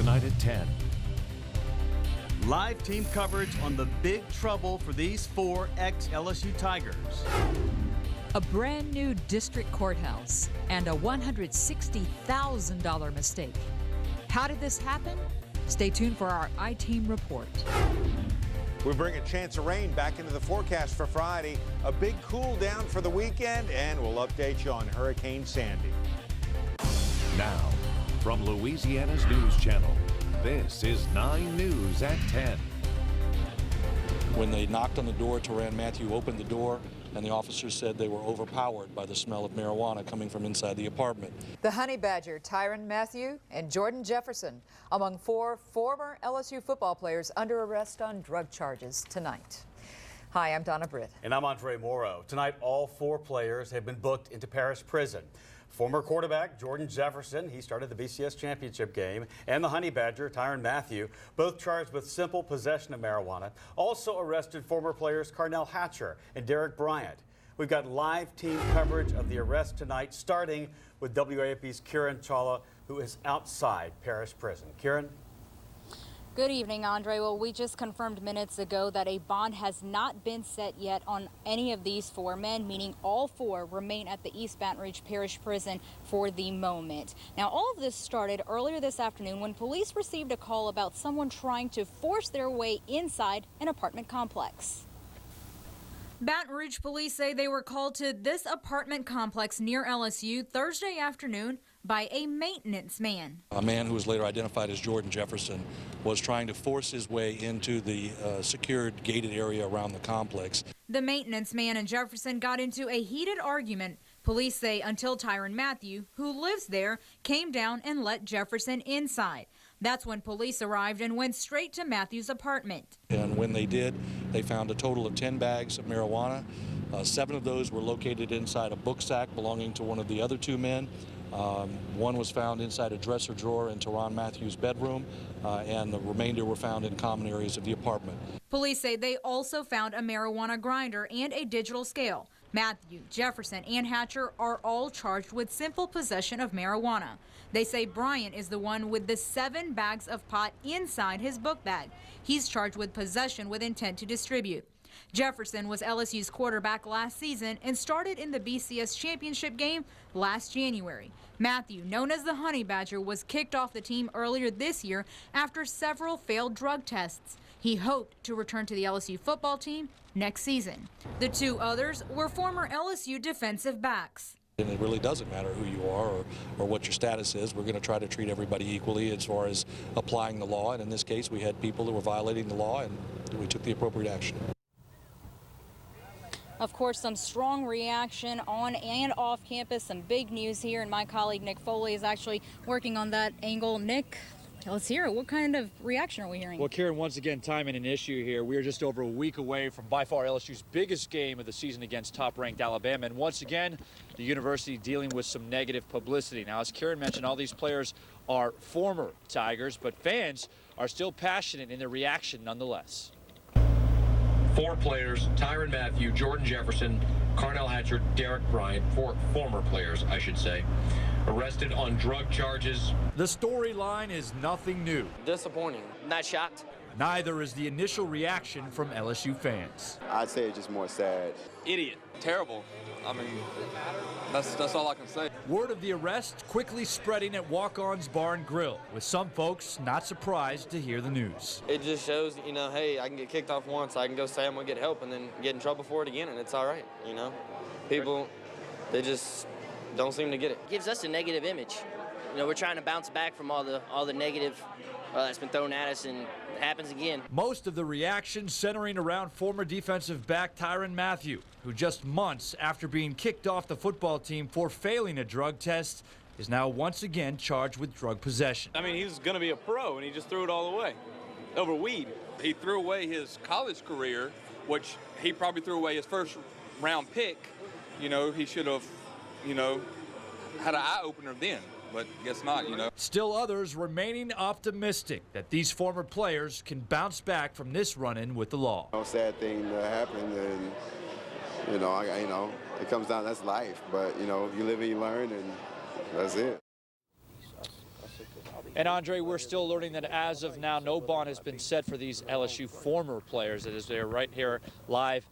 tonight at 10. Live team coverage on the big trouble for these 4 ex-LSU Tigers. A brand new district courthouse and a $160,000 mistake. How did this happen? Stay tuned for our I-Team report. We bring a chance of rain back into the forecast for Friday. A big cool down for the weekend, and we'll update you on Hurricane Sandy. Now, from Louisiana's News Channel, this is 9 News at 10. When they knocked on the door, Tyrann Mathieu opened the door, and the officers said they were overpowered by the smell of marijuana coming from inside the apartment. The Honey Badger, Tyrann Mathieu and Jordan Jefferson, among 4 former LSU football players under arrest on drug charges tonight. Hi, I'm Donna Britt. And I'm Andre Morrow. Tonight, all 4 players have been booked into Paris prison. Former quarterback Jordan Jefferson, he started the BCS championship game, and the Honey Badger, Tyrann Mathieu, both charged with simple possession of marijuana. Also arrested former players Carnell Hatcher and Derek Bryant. We've got live team coverage of the arrest tonight, starting with WAFB's Kieran Chawla, who is outside Paris prison. Kieran? Good evening, Andre. Well, we just confirmed minutes ago that a bond has not been set yet on any of these 4 men, meaning all 4 remain at the East Baton Rouge Parish Prison for the moment. Now, all of this started earlier this afternoon when police received a call about someone trying to force their way inside an apartment complex. Baton Rouge police say they were called to this apartment complex near LSU Thursday afternoon by a maintenance man. A man who was later identified as Jordan Jefferson was trying to force his way into the secured gated area around the complex. The maintenance man and Jefferson got into a heated argument. Police say until Tyrann Mathieu, who lives there, came down and let Jefferson inside. That's when police arrived and went straight to Mathieu's apartment. And when they did, they found a total of 10 bags of marijuana. 7 of those were located inside a book sack belonging to one of the other 2 men. One was found inside a dresser drawer in Tyrann Mathieu's bedroom, and the remainder were found in common areas of the apartment. Police say they also found a marijuana grinder and a digital scale. Mathieu, Jefferson, and Hatcher are all charged with simple possession of marijuana. They say Bryant is the one with the 7 bags of pot inside his book bag. He's charged with possession with intent to distribute. Jefferson was LSU's quarterback last season and started in the BCS championship game last January. Mathieu, known as the Honey Badger, was kicked off the team earlier this year after several failed drug tests. He hoped to return to the LSU football team next season. The 2 others were former LSU defensive backs. And it really doesn't matter who you are or what your status is. We're going to try to treat everybody equally as far as applying the law. And in this case, we had people who were violating the law, and we took the appropriate action. Of course, some strong reaction on and off campus. Some big news here, and my colleague Nick Foley is actually working on that angle. Nick, let's hear it. What kind of reaction are we hearing? Well, Kieran, once again, timing an issue here. We are just over a week away from by far LSU's biggest game of the season against top-ranked Alabama. And once again, the university dealing with some negative publicity. Now, as Kieran mentioned, all these players are former Tigers, but fans are still passionate in their reaction nonetheless. 4 players, Tyrann Mathieu, Jordan Jefferson, Carnell Hatcher, Derek Bryant, 4 former players, I should say, arrested on drug charges. The storyline is nothing new. Disappointing. Not shocked. Neither is the initial reaction from LSU fans. I'd say it's just more sad. Idiot. Terrible. I mean, that's all I can say. Word of the arrest quickly spreading at Walk-On's Bar and Grill, with some folks not surprised to hear the news. It just shows, hey, I can get kicked off once, I can go say I'm going to get help and then get in trouble for it again, and it's all right, People, they just don't seem to get it. It gives us a negative image. We're trying to bounce back from all the negative that's been thrown at us, and it happens again. Most of the reaction centering around former defensive back Tyrann Mathieu, who just months after being kicked off the football team for failing a drug test, is now once again charged with drug possession. I mean, he was going to be a pro, and he just threw it all away over weed. He threw away his college career, which he probably threw away his first-round pick. He should have, had an eye-opener then. But guess not, Still others remaining optimistic that these former players can bounce back from this run-in with the law. Sad thing happened, and it comes down. That's life. But you live and you learn, and that's it. And Andre, we're still learning that as of now, no bond has been set for these LSU former players. As they're right here live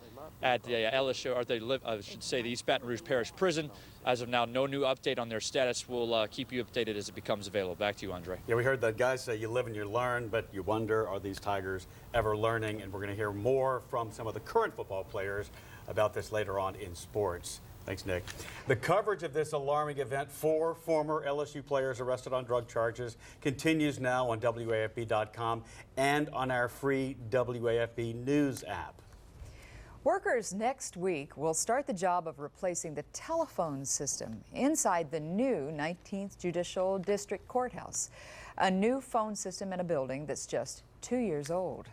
at the LSU, or they live, I should say, the East Baton Rouge Parish Prison. As of now, no new update on their status. We'll keep you updated as it becomes available. Back to you, Andre. Yeah, we heard that guys say you live and you learn, but you wonder, are these Tigers ever learning? And we're going to hear more from some of the current football players about this later on in sports. Thanks, Nick. The coverage of this alarming event, 4 former LSU players arrested on drug charges, continues now on WAFB.com and on our free WAFB News app. Workers next week will start the job of replacing the telephone system inside the new 19th Judicial District Courthouse, a new phone system in a building that's just 2 years old.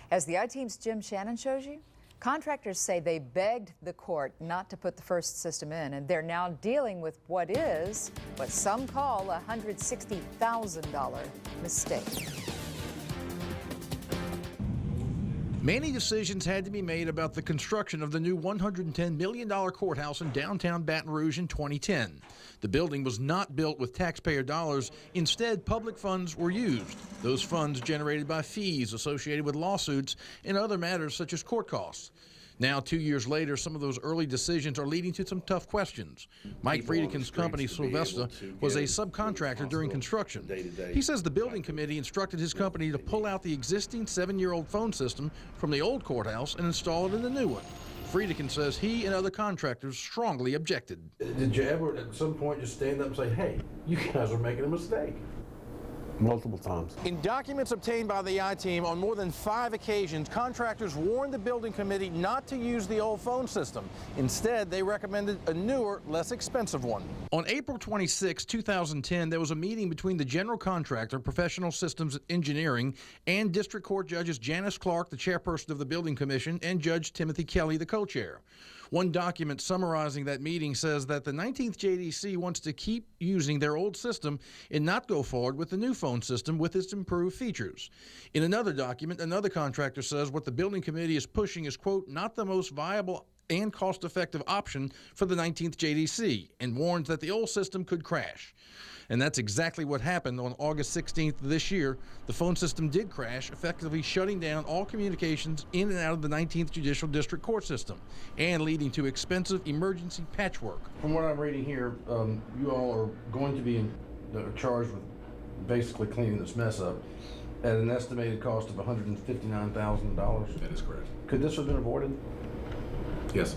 As the I-Team's Jim Shannon shows you, contractors say they begged the court not to put the first system in, and they're now dealing with what some call a $160,000 mistake. Many decisions had to be made about the construction of the new $110 million courthouse in downtown Baton Rouge in 2010. The building was not built with taxpayer dollars. Instead, public funds were used. Those funds generated by fees associated with lawsuits and other matters such as court costs. Now, 2 years later, some of those early decisions are leading to some tough questions. Mike Friedekin's company, Sylvester, was a subcontractor during construction. He says the building committee instructed his company to pull out the existing 7-year-old phone system from the old courthouse and install it in the new one. Friedekin says he and other contractors strongly objected. Did you ever at some point just stand up and say, hey, you guys are making a mistake? Multiple times. In documents obtained by the I-Team on more than 5 occasions, contractors warned the building committee not to use the old phone system. Instead, they recommended a newer, less expensive one. On April 26, 2010, there was a meeting between the general contractor, Professional Systems Engineering, and District Court Judges Janice Clark, the chairperson of the Building Commission, and Judge Timothy Kelly, the co-chair. One document summarizing that meeting says that the 19th JDC wants to keep using their old system and not go forward with the new phone system with its improved features. In another document, another contractor says what the building committee is pushing is, quote, not the most viable and cost-effective option for the 19th JDC, and warns that the old system could crash. And that's exactly what happened on August 16th of this year. The phone system did crash, effectively shutting down all communications in and out of the 19th Judicial District Court system and leading to expensive emergency patchwork. From what I'm reading here, you all are going to be charged with basically cleaning this mess up at an estimated cost of $159,000. That is correct. Could this have been avoided? Yes.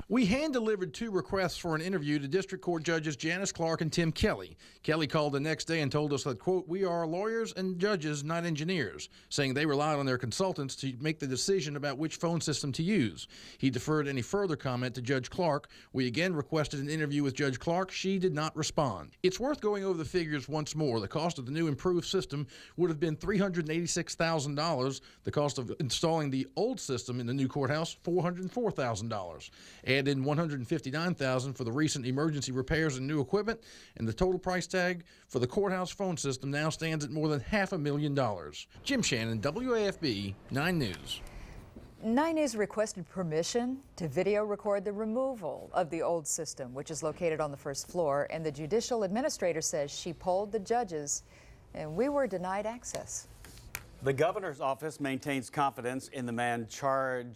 We hand-delivered 2 requests for an interview to District Court Judges Janice Clark and Tim Kelly. Kelly called the next day and told us that, quote, we are lawyers and judges, not engineers, saying they relied on their consultants to make the decision about which phone system to use. He deferred any further comment to Judge Clark. We again requested an interview with Judge Clark. She did not respond. It's worth going over the figures once more. The cost of the new improved system would have been $386,000. The cost of installing the old system in the new courthouse, $404,000. Add in $159,000 for the recent emergency repairs and new equipment, and the total price tag for the courthouse phone system now stands at more than $500,000. Jim Shannon, WAFB 9 News. 9 News requested permission to video record the removal of the old system, which is located on the first floor, and the judicial administrator says she polled the judges, and we were denied access. The governor's office maintains confidence in the man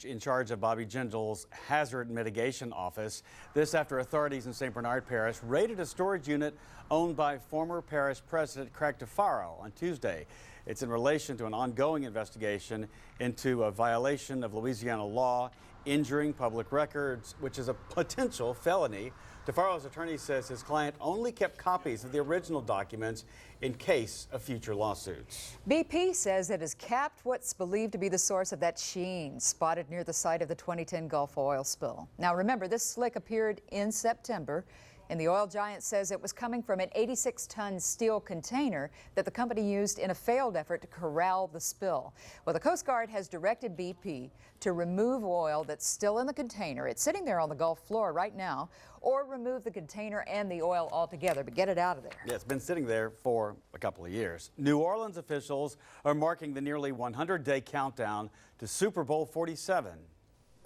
in charge of Bobby Jindal's hazard mitigation office. This after authorities in St. Bernard Parish raided a storage unit owned by former parish president Craig Tafaro on Tuesday. It's in relation to an ongoing investigation into a violation of Louisiana law, injuring public records, which is a potential felony. Tafaro's attorney says his client only kept copies of the original documents in case of future lawsuits. BP says it has capped what's believed to be the source of that sheen spotted near the site of the 2010 Gulf oil spill. Now remember, this slick appeared in September, and the oil giant says it was coming from an 86-ton steel container that the company used in a failed effort to corral the spill. Well, the Coast Guard has directed BP to remove oil that's still in the container. It's sitting there on the Gulf floor right now, or remove the container and the oil altogether, but get it out of there. Yeah, it's been sitting there for a couple of years. New Orleans officials are marking the nearly 100-day countdown to Super Bowl 47.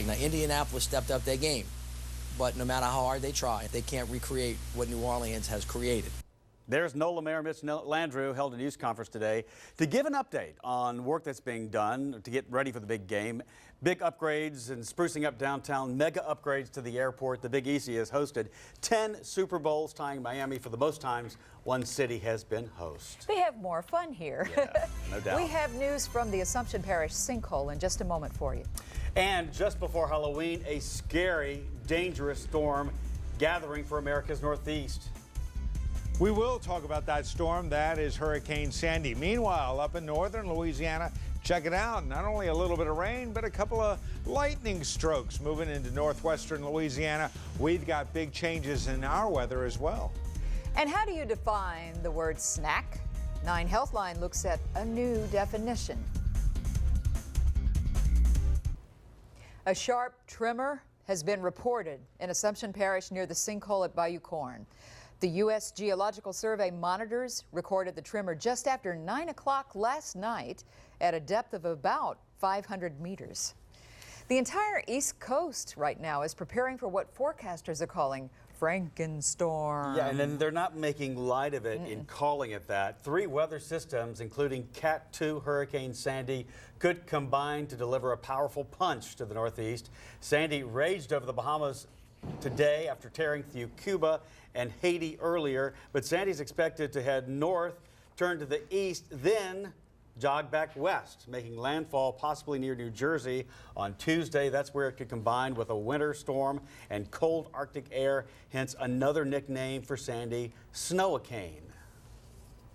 Now, Indianapolis stepped up their game, but no matter how hard they try, they can't recreate what New Orleans has created. There's NOLA Mayor Mitch Landrieu held a news conference today to give an update on work that's being done to get ready for the big game. Big upgrades and sprucing up downtown, mega upgrades to the airport. The Big Easy has hosted 10 Super Bowls, tying Miami for the most times one city has been host. They have more fun here. Yeah, no doubt. We have news from the Assumption Parish sinkhole in just a moment for you. And just before Halloween, a scary, dangerous storm gathering for America's Northeast. We will talk about that storm. That is Hurricane Sandy. Meanwhile, up in northern Louisiana, check it out. Not only a little bit of rain, but a couple of lightning strokes moving into northwestern Louisiana. We've got big changes in our weather as well. And how do you define the word snack? 9 Healthline looks at a new definition. A sharp tremor has been reported in Assumption Parish near the sinkhole at Bayou Corn. The U.S. Geological Survey monitors recorded the tremor just after 9 o'clock last night at a depth of about 500 meters. The entire East Coast right now is preparing for what forecasters are calling Frankenstorm. Yeah, and then they're not making light of it in calling it that. 3 weather systems, including Cat 2 Hurricane Sandy, could combine to deliver a powerful punch to the Northeast. Sandy raged over the Bahamas today after tearing through Cuba and Haiti earlier, but Sandy's expected to head north, turn to the east, then jog back west, making landfall possibly near New Jersey on Tuesday. That's where it could combine with a winter storm and cold Arctic air, hence another nickname for Sandy, Snowicane.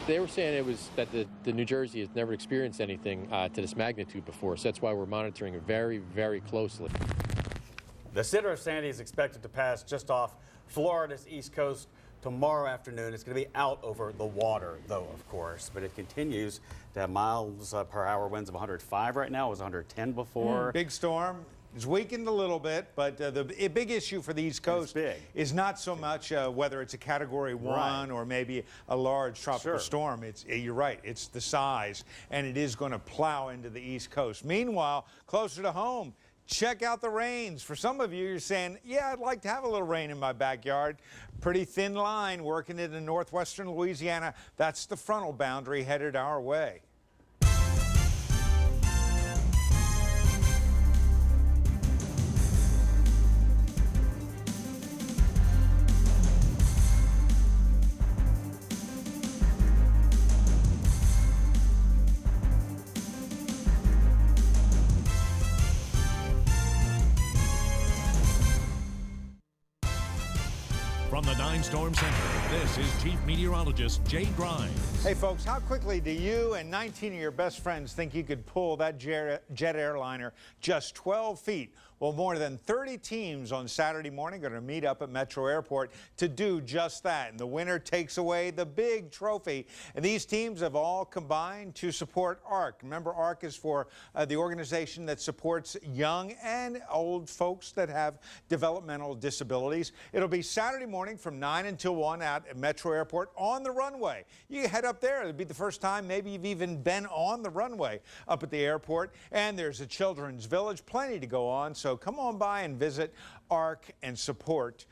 They were saying it was that the New Jersey has never experienced anything to this magnitude before, so that's why we're monitoring it very, very closely. The center of Sandy is expected to pass just off Florida's east coast tomorrow afternoon. It's going to be out over the water, though, of course, but it continues to have miles per hour winds of 105 right now. It was 110 before. Big storm. It's weakened a little bit, but the big issue for the East Coast is not so much whether it's a Category 1 or maybe a large tropical storm. You're right, it's the size, and it is going to plow into the East Coast. Meanwhile, closer to home, check out the rains. For some of you, you're saying, yeah, I'd like to have a little rain in my backyard. Pretty thin line working it in northwestern Louisiana. That's the frontal boundary headed our way. From the 9 Storm Center, this is Chief Meteorologist Jay Grimes. Hey folks, how quickly do you and 19 of your best friends think you could pull that jet airliner just 12 feet? Well, more than 30 teams on Saturday morning are going to meet up at Metro Airport to do just that. And the winner takes away the big trophy. And these teams have all combined to support ARC. Remember, ARC is for the organization that supports young and old folks that have developmental disabilities. It'll be Saturday morning from 9 until 1 at Metro Airport on the runway. You head up there. It'll be the first time maybe you've even been on the runway up at the airport. And there's a children's village, plenty to go on. So come on by and visit ARC and support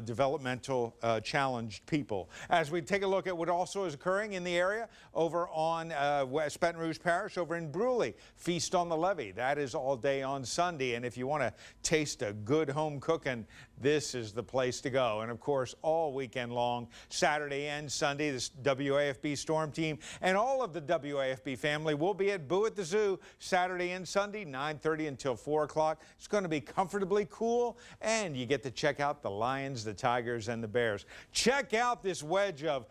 developmental challenged people. As we take a look at what also is occurring in the area over on West Baton Rouge Parish, over in Bruley, Feast on the Levee. That is all day on Sunday. And if you want to taste a good home cooking, this is the place to go. And of course, all weekend long, Saturday and Sunday, this WAFB Storm Team and all of the WAFB family will be at Boo at the Zoo Saturday and Sunday, 9:30 until 4 o'clock. It's going to be comfortably cool, and you get to check out the Lions, the Tigers, and the Bears. Check out this wedge of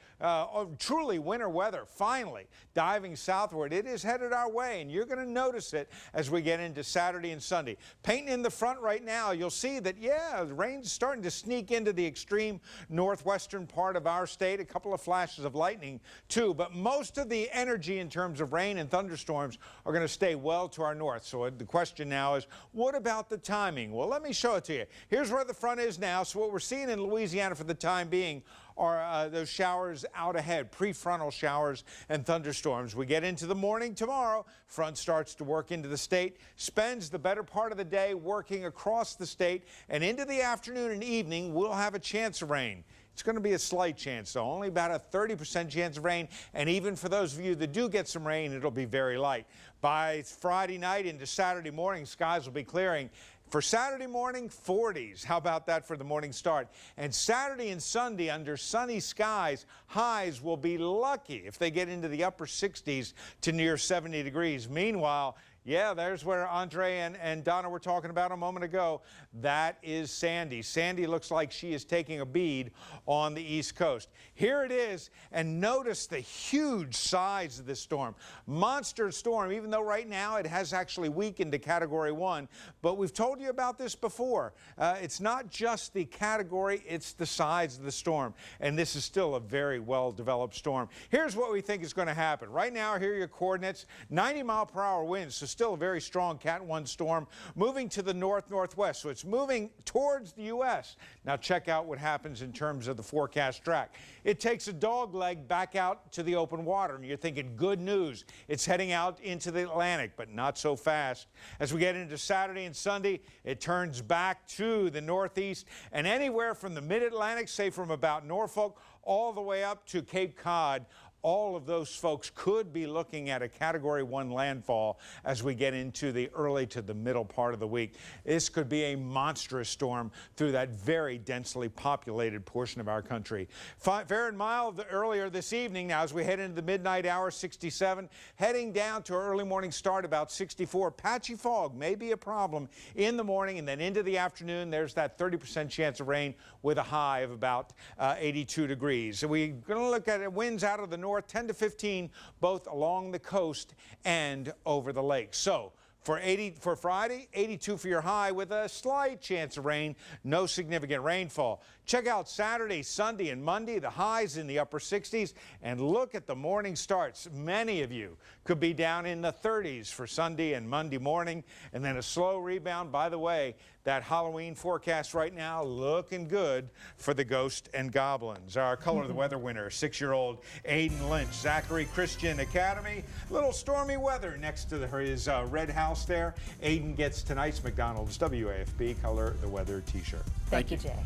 truly winter weather, finally diving southward. It is headed our way, and you're going to notice it as we get into Saturday and Sunday. Painting in the front right now, you'll see that, yeah, the rain's starting to sneak into the extreme northwestern part of our state. A couple of flashes of lightning, too, but most of the energy in terms of rain and thunderstorms are going to stay well to our north. So the question now is, what about the timing? Well, let me show it to you. Here's where the front is now. So what we're seeing in Louisiana for the time being are those showers out ahead, prefrontal showers and thunderstorms. We get into the morning tomorrow. Front starts to work into the state, spends the better part of the day working across the state, and into the afternoon and evening, we'll have a chance of rain. It's going to be a slight chance, though, only about a 30% chance of rain. And even for those of you that do get some rain, it'll be very light. By Friday night into Saturday morning, skies will be clearing. For Saturday morning, 40s. How about that for the morning start? And Saturday and Sunday, under sunny skies, highs will be lucky if they get into the upper 60s to near 70 degrees. Meanwhile, yeah, there's where Andre and Donna were talking about a moment ago. That is Sandy. Sandy looks like she is taking a bead on the East Coast. Here it is, and notice the huge size of this storm. Monster storm, even though right now it has actually weakened to Category 1. But we've told you about this before. It's not just the category, it's the size of the storm. And this is still a very well-developed storm. Here's what we think is going to happen. Right now, here are your coordinates. 90-mile-per-hour winds, so still a very strong Cat 1 storm, moving to the north-northwest. So it's moving towards the U.S. Now check out what happens in terms of the forecast track. It takes a dog leg back out to the open water, and you're thinking, good news. It's heading out into the Atlantic, but not so fast. As we get into Saturday and Sunday, it turns back to the northeast, and anywhere from the mid-Atlantic, say from about Norfolk, all the way up to Cape Cod, all of those folks could be looking at a Category 1 landfall as we get into the early to the middle part of the week. This could be a monstrous storm through that very densely populated portion of our country. Fair and mild earlier this evening. Now, as we head into the midnight hour, 67. Heading down to early morning start, about 64. Patchy fog may be a problem in the morning, and then into the afternoon, there's that 30% chance of rain with a high of about 82 degrees. So we're going to look at winds out of the north, 10 to 15, both along the coast and over the lake. So for Friday, 82 for your high with a slight chance of rain, no significant rainfall. Check out Saturday, Sunday, and Monday, the highs in the upper 60s, and look at the morning starts. Many of you could be down in the 30s for Sunday and Monday morning, and then a slow rebound. By the way, that Halloween forecast right now looking good for the Ghost and Goblins. Our Color of the Weather winner, 6-year-old Aiden Lynch, Zachary Christian Academy. Little stormy weather next to his red house there. Aiden gets tonight's McDonald's WAFB Color of the Weather t-shirt. Thank you, Jay.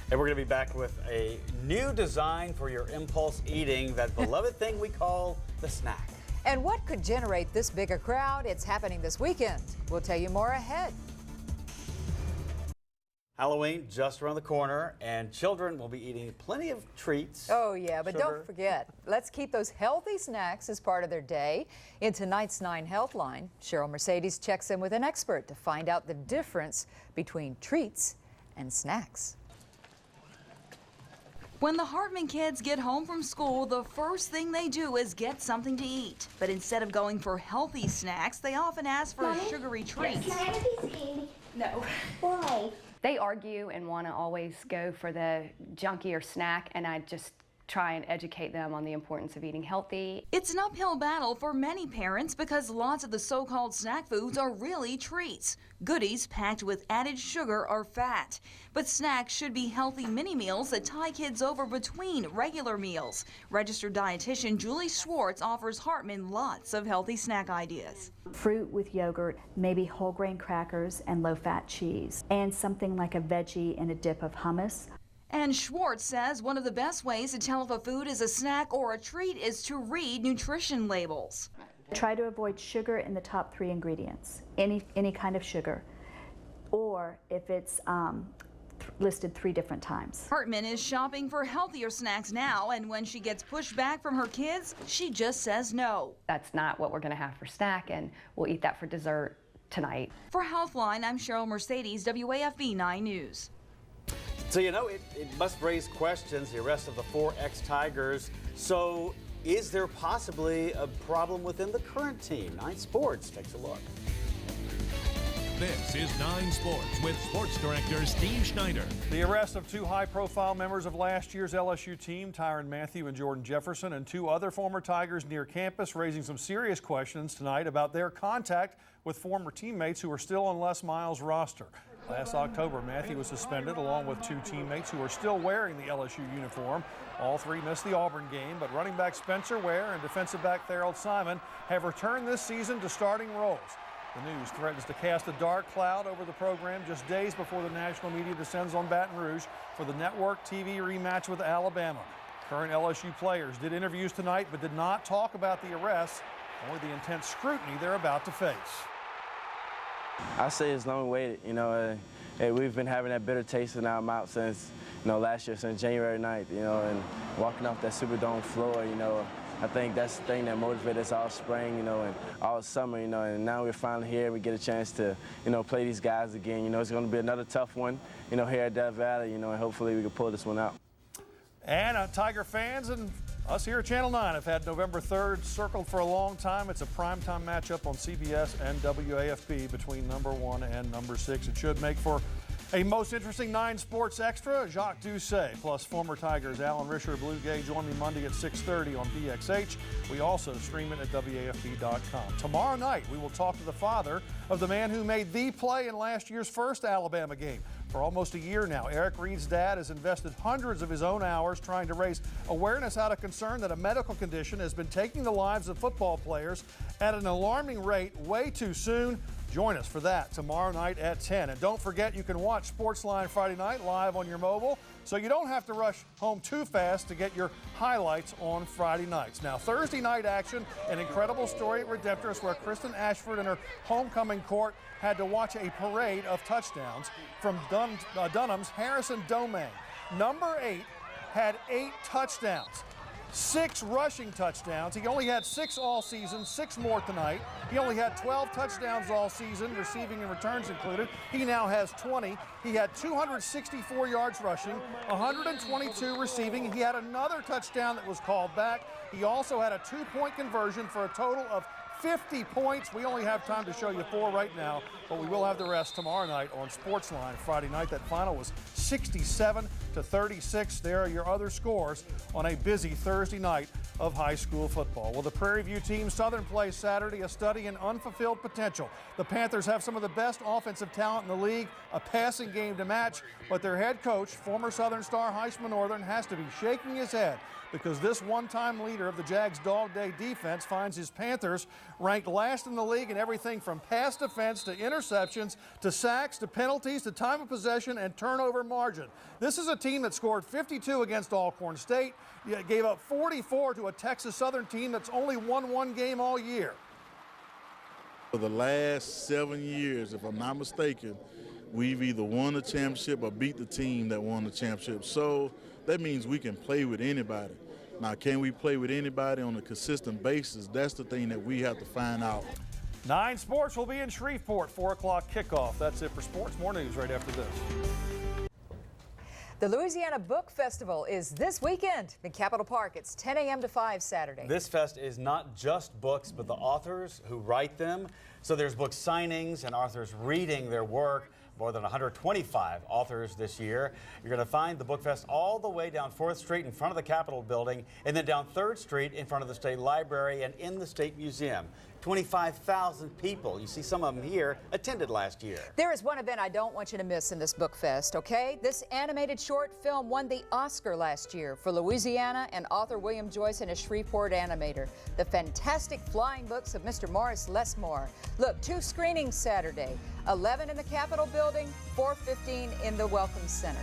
And we're going to be back with a new design for your impulse eating, that beloved thing we call the snack. And what could generate this bigger crowd? It's happening this weekend. We'll tell you more ahead. Halloween just around the corner, and children will be eating plenty of treats. Oh, yeah, but sugar. Don't forget, let's keep those healthy snacks as part of their day. In tonight's 9 Healthline, Cheryl Mercedes checks in with an expert to find out the difference between treats and snacks. When the Hartman kids get home from school, the first thing they do is get something to eat. But instead of going for healthy snacks, they often ask for sugary treats. Can I have a piece of candy? No. Why? They argue and want to always go for the junkier snack, and I just try and educate them on the importance of eating healthy. It's an uphill battle for many parents because lots of the so-called snack foods are really treats. Goodies packed with added sugar or fat. But snacks should be healthy mini meals that tie kids over between regular meals. Registered dietitian Julie Schwartz offers Hartman lots of healthy snack ideas. Fruit with yogurt, maybe whole grain crackers and low-fat cheese, and something like a veggie in a dip of hummus. And Schwartz says one of the best ways to tell if a food is a snack or a treat is to read nutrition labels. Try to avoid sugar in the top 3 ingredients, any kind of sugar, or if it's listed 3 different times. Hartman is shopping for healthier snacks now, and when she gets pushed back from her kids, she just says no. That's not what we're going to have for snack, and we'll eat that for dessert tonight. For Healthline, I'm Cheryl Mercedes, WAFB 9 News. So, you know, it must raise questions, the arrest of the 4 ex-Tigers. So, is there possibly a problem within the current team? 9 Sports takes a look. This is 9 Sports with Sports Director Steve Schneider. The arrest of 2 high-profile members of last year's LSU team, Tyrann Mathieu and Jordan Jefferson, and 2 other former Tigers near campus, raising some serious questions tonight about their contact with former teammates who are still on Les Miles' roster. Last October, Mathieu was suspended along with 2 teammates who are still wearing the LSU uniform. All 3 missed the Auburn game, but running back Spencer Ware and defensive back Tharold Simon have returned this season to starting roles. The News threatens to cast a dark cloud over the program just days before the national media descends on Baton Rouge for the network TV rematch with Alabama. Current LSU players did interviews tonight but did not talk about the arrests or the intense scrutiny they're about to face. I say it's long waited. We've been having that bitter taste in our mouth since, last year, since January 9th, and walking off that Superdome floor, I think that's the thing that motivated us all spring, and all summer, and now we're finally here. We get a chance to, play these guys again. It's going to be another tough one, here at Death Valley, and hopefully we can pull this one out. And Tiger fans and us here at Channel 9 have had November 3rd circled for a long time. It's a primetime matchup on CBS and WAFB between number 1 and number 6. It should make for a most interesting 9 Sports Extra. Jacques Doucet plus former Tigers Alan Risher Bluegay join me Monday at 6:30 on PXH. We also stream it at WAFB.com. Tomorrow night, we will talk to the father of the man who made the play in last year's first Alabama game. For almost a year now, Eric Reed's dad has invested hundreds of his own hours trying to raise awareness out of concern that a medical condition has been taking the lives of football players at an alarming rate way too soon. Join us for that tomorrow night at 10. And don't forget, you can watch Sportsline Friday night live on your mobile, so you don't have to rush home too fast to get your highlights on Friday nights. Now, Thursday night action, an incredible story at Redemptorist where Kristen Ashford and her homecoming court had to watch a parade of touchdowns from Dunham's Harrison Domingue. Number 8 had 8 touchdowns. 6 rushing touchdowns. He only had 6 all season, 6 more tonight. He only had 12 touchdowns all season, receiving and returns included. He now has 20. He had 264 yards rushing, 122 receiving. He had another touchdown that was called back. He also had a 2-point conversion for a total of 50 points. We only have time to show you 4 right now, but we will have the rest tomorrow night on Sportsline Friday night. That final was 67-36. There are your other scores on a busy Thursday night of high school football. Well, the Prairie View team Southern plays Saturday, a study in unfulfilled potential. The Panthers have some of the best offensive talent in the league, a passing game to match, but their head coach, former Southern star Heisman Northern, has to be shaking his head because this one-time leader of the Jags' Dog Day defense finds his Panthers ranked last in the league in everything from pass defense to interceptions to sacks to penalties to time of possession and turnover margin. This is a team that scored 52 against Alcorn State, yet gave up 44 to a Texas Southern team that's only won 1 game all year. For the last 7 years, if I'm not mistaken, we've either won a championship or beat the team that won the championship. So that means we can play with anybody. Now, can we play with anybody on a consistent basis? That's the thing that we have to find out. 9 Sports will be in Shreveport, 4 o'clock kickoff. That's it for sports. More news right after this. The Louisiana Book Festival is this weekend in Capitol Park. It's 10 a.m. to 5 Saturday. This fest is not just books, but the authors who write them. So there's book signings and authors reading their work. More than 125 authors this year. You're going to find the Book Fest all the way down 4th Street in front of the Capitol building, and then down 3rd Street in front of the State Library and in the State Museum. 25,000 people, you see some of them here, attended last year. There is one event I don't want you to miss in this Book Fest, okay? This animated short film won the Oscar last year for Louisiana and author William Joyce and a Shreveport animator. The Fantastic Flying Books of Mr. Morris Lesmore. Look, 2 screenings Saturday, 11 in the Capitol building, 4:15 in the Welcome Center.